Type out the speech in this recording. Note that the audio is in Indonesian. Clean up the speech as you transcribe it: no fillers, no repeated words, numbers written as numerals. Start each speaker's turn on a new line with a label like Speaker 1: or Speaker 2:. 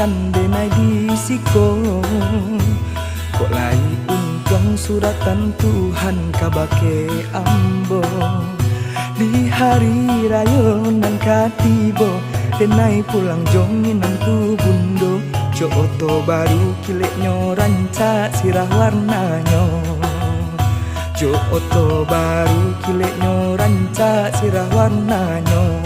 Speaker 1: kan denai bisiko. Kok lai untung suratan Tuhan kabake ambo. Di hari raya nan katibo denai pulang jonginan tu bundo. Jo oto baru kileknyo rancak sirah warnanyo. Jo oto baru kileknyo rancak sirah warnanyo.